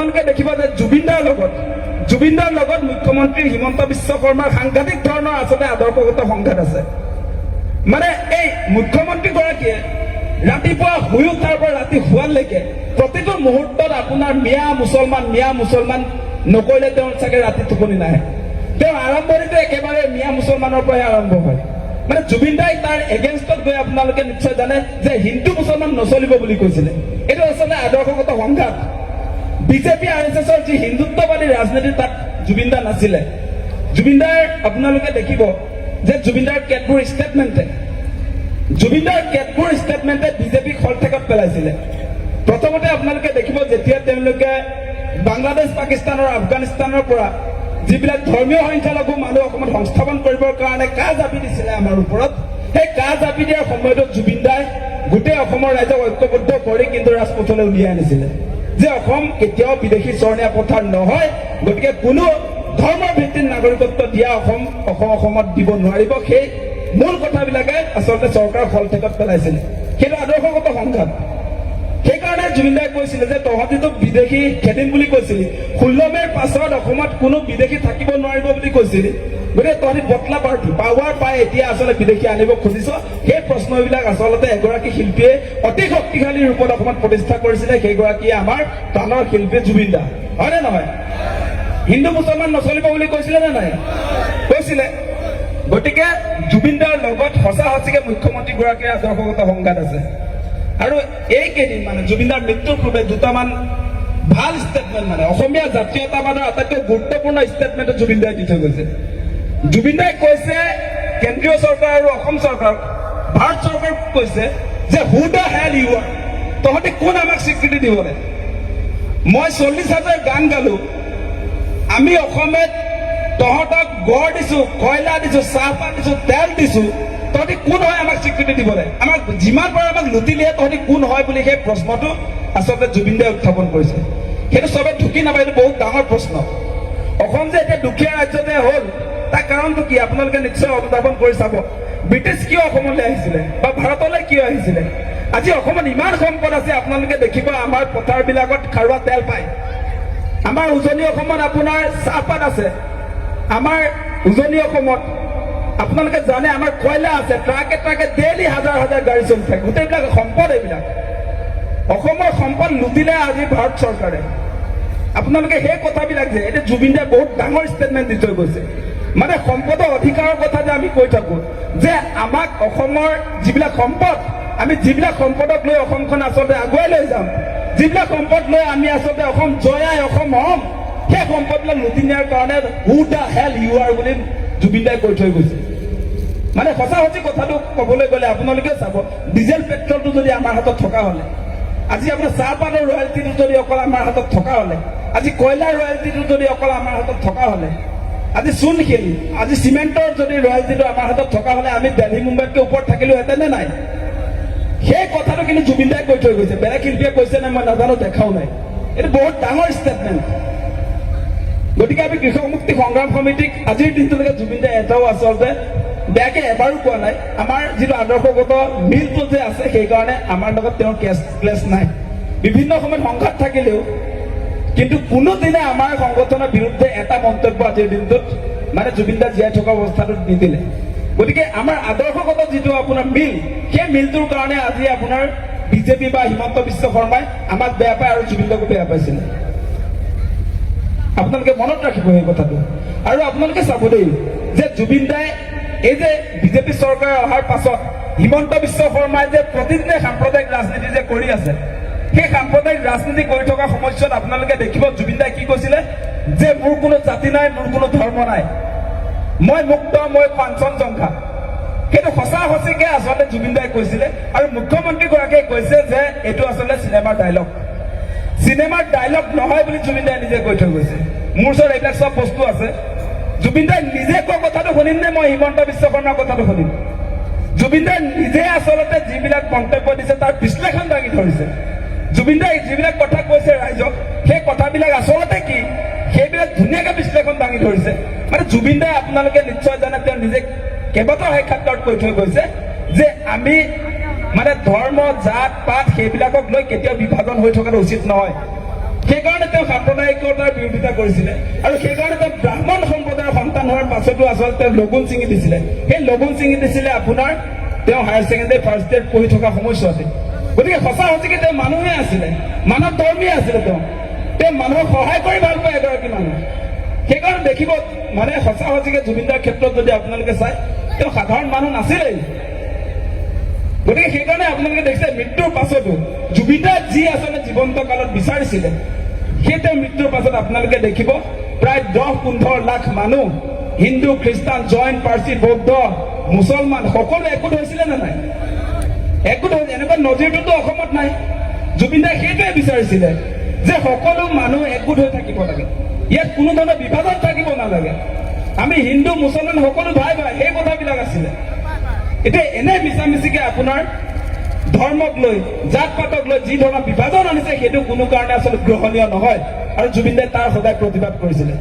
আপোনালোকে দেখিব যে জুবিনদাৰ লগত মুখ্যমন্ত্ৰী হিমন্ত বিশ্ব শৰ্মাৰ সাংঘাতিক ধৰণৰ আচলতে আদৰ্শগত সংঘাত আছে। মানে এই মুখ্যমন্ত্ৰী গৰাকীয়ে ৰাতিপুৱা শুই উঠাৰ পৰা ৰাতি শুৱালৈকে প্ৰতিটো মুহূৰ্তত আপোনাৰ মিয়া মুছলমান নকৰিলে তেওঁৰ চাগে ৰাতি টোপনি নাহে। তেওঁ আৰম্ভণিতে একেবাৰে মিয়া মুছলমানৰ পৰাই আৰম্ভ হয়। মানে জুবিনদাই তাৰ এগেইনষ্টত গৈ আপোনালোকে নিশ্চয় জানে যে হিন্দু মুছলমান নচলিব বুলি কৈছিলে। এইটো আচলতে আদৰ্শগত সংঘাত। বিজেপি RSSৰ যি হিন্দুত্ববাদী ৰাজনীতি তাত জুবিনদা নাছিলে। জুবিনদাৰ আপোনালোকে দেখিব যে জুবিনদাৰ কেতবোৰ ষ্টেটমেণ্টে বিজেপিক হলঠেকত পেলাইছিলে। প্ৰথমতে আপোনালোকে দেখিব যেতিয়া তেওঁলোকে বাংলাদেশ পাকিস্তানৰ আফগানিস্তানৰ পৰা যিবিলাক ধৰ্মীয় সংখ্যালঘু মানুহ অসমত সংস্থাপন কৰিবৰ কাৰণে কাজ জাপি দিছিলে আমাৰ ওপৰত, সেই কাজ জাপি দিয়াৰ সময়ত জুবিনদাই গোটেই অসমৰ ৰাইজক ঐক্যবদ্ধ কৰি কিন্তু ৰাজপথলৈ উলিয়াই আনিছিলে যে অসম কেতিয়াও বিদেশী চৰণীয়া পথাৰ নহয়, গতিকে কোনো ধৰ্মৰ ভিত্তিত নাগৰিকত্ব দিয়া অসমত দিব নোৱাৰিব। সেই মূল কথাবিলাকে আচলতে চৰকাৰক হলঠেকত পেলাইছিলে। সেইটো আদৰ্শগত সংঘাত। সেইকাৰণে জুবিনদাই কৈছিলে যে তহঁতিতো বিদেশী খেদিম বুলি কৈছিলি, 16 মেৰ পাছত অসমত কোনো বিদেশী থাকিব নোৱাৰিব বুলি কৈছিলি, গতিকে তহঁতি বটলা পাৰ্টি পাৱাৰ পাই এতিয়া আচলতে বিদেশী আনিব খুজিছ। সেই প্ৰশ্নবিলাক আচলতে এগৰাকী শিল্পীয়ে অতি শক্তিশালী ৰূপত অসমত প্ৰতিষ্ঠা কৰিছিলে। সেইগৰাকীয়ে আমাৰ প্ৰাণৰ শিল্পী জুবিনদা, হয়নে নহয়? হিন্দু মুছলমান নচলিব বুলি কৈছিলে নে নাই? কৈছিলে। গতিকে জুবিনদাৰ লগত সঁচাকে মুখ্যমন্ত্ৰীগৰাকীৰ আদৰ্শগত সংঘাত আছে। আৰু এইকেইদিন মানে জুবিনদাৰ মৃত্যুৰ পূৰ্বে দুটামান ভাল ষ্টেটমেণ্ট, মানে অসমীয়া জাতীয়তাবাদৰ আটাইতকৈ গুৰুত্বপূৰ্ণ ষ্টেটমেণ্ট জুবিনদাই দি থৈ গৈছে। জুবিনদাই কৈছে কেন্দ্ৰীয় চৰকাৰ আৰু অসম চৰকাৰ, ভাৰত চৰকাৰক কৈছে যে who the hell U R, তহঁতি কোন আমাক স্বীকৃতি দিবলৈ? মই 40,000 গান গালো, আমি অসমত তহঁতক গড় দিছো, কয়লা দিছো, চাহপাত দিছো, তেল দিছো, তহঁতি কোন হয় আমাক স্বীকৃতি দিবলৈ? আমাক যিমান পাৰে আমাক লুটিলিহে তহঁতি কোন হয় বুলি সেই প্ৰশ্নটো আচলতে জুবিনদাই উত্থাপন কৰিছে। সেইটো চবে ঢুকি নাপায়, এইটো বহুত ডাঙৰ প্ৰশ্ন। অসম যে এতিয়া দুখীয়া ৰাজ্য যে হ'ল তাৰ কাৰণটো কি আপোনালোকে নিশ্চয় অনুধাৱন কৰি চাব। ব্ৰিটিছ কিয় অসমলৈ আহিছিলে বা ভাৰতলৈ কিয় আহিছিলে? আজি অসমত ইমান সম্পদ আছে, আপোনালোকে দেখিব আমাৰ পথাৰবিলাকত খাৰুৱা তেল পায়, আমাৰ উজনি অসমত আপোনাৰ চাহপাত আছে, আমাৰ উজনি অসমত আপোনালোকে জানে আমাৰ কয়লা আছে, ট্ৰাকে ডেইলি হাজাৰ গাড়ী চলি থাকে। গোটেইবিলাক সম্পদ, এইবিলাক অসমৰ সম্পদ লুটিলে আজি ভাৰত চৰকাৰে। আপোনালোকে সেই কথাবিলাক যে এতিয়া জুবিনদাই বহুত ডাঙৰ ষ্টেটমেণ্ট দি থৈ গৈছে। মানে সম্পদৰ অধিকাৰৰ কথা যে আমি কৈ থাকো যে আমাক অসমৰ যিবিলাক সম্পদ, আমি যিবিলাক সম্পদক লৈ অসমখন আচলতে আগুৱাই লৈ যাম, যিবিলাক সম্পদ লৈ আমি আচলতে অসম জয়াই অসম হ'ম, সেই সম্পদবিলাক লুটি নিয়াৰ কাৰণে who the hell U R বুলি জুবিনদাই কৈ থৈ গৈছে। মানে সঁচা কথাটো ক'বলৈ গ'লে আপোনালোকে চাব, ডিজেল পেট্ৰলটো যদি আমাৰ হাতত থকা হ'লে, আজি আপোনাৰ চাহপাতৰ ৰয়েলটিটো যদি অকল আমাৰ হাতত থকা হ'লে, আজি কয়লাৰ ৰয়েলটিটো যদি অকল আমাৰ হাতত থকা হ'লে, আজি চূণশিল, আজি চিমেণ্টৰ যদি ৰয়েলটিটো আমাৰ হাতত থকা হ'লে আমি দিল্লী মুম্বাইতকৈ ওপৰত থাকিলোহেঁতেন নে নাই? সেই কথাটো কিন্তু জুবিনদাই কৈ থৈ গৈছে। বেলেগ শিল্পীয়ে কৈছে নে মই নাজানো, দেখাও নাই। এইটো বহুত ডাঙৰ ষ্টেটমেণ্ট। গতিকে আমি কৃষক মুক্তি সংগ্ৰাম সমিতিক আজিৰ দিনটোলৈকে জুবিনদাই এটাও আচলতে বেয়াকে এবাৰো কোৱা নাই। আমাৰ যিটো আদৰ্শগত মিলটো যে আছে, সেইকাৰণে আমাৰ লগত তেওঁৰ ক্লেছ নাই। বিভিন্ন সময়ত সংঘাত থাকিলেও কিন্তু কোনোদিনে আমাৰ সংগঠনৰ বিৰুদ্ধে এটা মন্তব্য আজিৰ দিনটোত মানে জুবিনদা জীয়াই থকা অৱস্থাটোত নিদিলে। গতিকে আমাৰ আদৰ্শগত যিটো আপোনাৰ মিল, সেই মিলটোৰ কাৰণে আজি আপোনাৰ বিজেপি বা হিমন্ত বিশ্ব শৰ্মাই আমাক বেয়া পায় আৰু জুবিনদাকো বেয়া পাইছিলে। আপোনালোকে মনত ৰাখিব সেই কথাটো। আৰু আপোনালোকে চাব দেই যে জুবিনদাই এই যে বিজেপি চৰকাৰ অহাৰ পাছত হিমন্ত বিশ্ব শৰ্মাই যে প্ৰতিদিনে সাম্প্ৰদায়িক ৰাজনীতি যে কৰি আছে, সেই সাম্প্ৰদায়িক ৰাজনীতি কৰি থকা সময়ছোৱাত আপোনালোকে দেখিব জুবিনদাই কি কৈছিলে যে মোৰ কোনো জাতি নাই, মোৰ কোনো ধৰ্ম নাই, মই মুক্ত, মই কাঞ্চনজংঘা। সেইটো সঁচাকে আচলতে জুবিনদাই কৈছিলে। আৰু মুখ্যমন্ত্ৰীগৰাকীয়ে কৈছে যে এইটো আচলতে চিনেমাৰ ডাইলগ নহয় বুলি জুবিনদাই নিজে কৈ থৈ গৈছে। মোৰ ওচৰত এইবিলাক চব বস্তু আছে। জুবিনদাই নিজে কোৱা কথাটো শুনিম নে মই হিমন্ত বিশ্ব শৰ্মাৰ কথাটো শুনিম? জুবিনদাই নিজে আচলতে যিবিলাক মন্তব্য দিছে তাৰ বিশ্লেষণ দাঙি ধৰিছে। জুবিনদাই যিবিলাক কথা কৈছে ৰাইজক, সেই কথাবিলাক আচলতে কি সেইবিলাক ধুনীয়াকে বিশ্লেষণ দাঙি ধৰিছে। মানে জুবিনদাই আপোনালোকে নিশ্চয় জানে, তেওঁ নিজে কেইবাটাও সাক্ষাৎকাৰত কৈ থৈ গৈছে যে আমি মানে ধৰ্ম, জাত পাত সেইবিলাকক লৈ কেতিয়াও বিভাজন হৈ থকাটো উচিত নহয়। সেইকাৰণে তেওঁ সাম্প্ৰদায়িকতাৰ বিৰোধিতা কৰিছিলে আৰু সেইকাৰণে তেওঁ ব্ৰাহ্মণ সম্প্ৰদায়ৰ সন্তান হোৱাৰ পাছতো আচলতে লগুণ ছিঙি দিছিলে। সেই লগুণ ছিঙি দিছিলে আপোনাৰ তেওঁ হায়াৰ ছেকেণ্ডেৰী ফাৰ্ষ্ট ইয়েৰত পঢ়ি থকা সময়ছোৱাতে। গতিকে সঁচা সঁচিকে তেওঁ মানুহে আছিলে, মানৱ ধৰ্মী আছিলে। তেওঁ মানুহক সহায় কৰি ভাল পায় এগৰাকী মানুহ। সেইকাৰণে দেখিব মানে সঁচা সঁচিকে জুবিনদাৰ ক্ষেত্ৰত যদি আপোনালোকে চাই তেওঁ সাধাৰণ মানুহ নাছিলেই। গতিকে সেইকাৰণে আপোনালোকে দেখিছে মৃত্যুৰ পাছতো জুবিনদাৰ যি আচলতে জীৱন্ত কালত বিচাৰিছিলে সেই তেওঁ মৃত্যুৰ পাছত আপোনালোকে দেখিব প্ৰায় 10-15 লাখ মানুহ হিন্দু, খ্ৰীষ্টান, জৈন, পাৰ্চী, বৌদ্ধ, মুছলমান সকলো একগোট হৈছিলে নে নাই? একগোট হৈ এনেকুৱা নজিৰটোতো অসমত নাই। জুবিনদাই সেইটোৱে বিচাৰিছিলে যে সকলো মানুহ একগোট হৈ থাকিব লাগে, ইয়াত কোনো ধৰণৰ বিভাজন থাকিব নালাগে, আমি হিন্দু মুছলমান সকলো ভাই ভাই, সেই কথাবিলাক আছিলে। এতিয়া এনে মিছামিছিকে আপোনাৰ ধৰ্মক লৈ, জাত পাতক লৈ যি ধৰণৰ বিভাজন আনিছে সেইটো কোনো কাৰণে আচলতে গ্ৰহণীয় নহয় আৰু জুবিনদাই তাৰ সদায় প্ৰতিবাদ কৰিছিলে।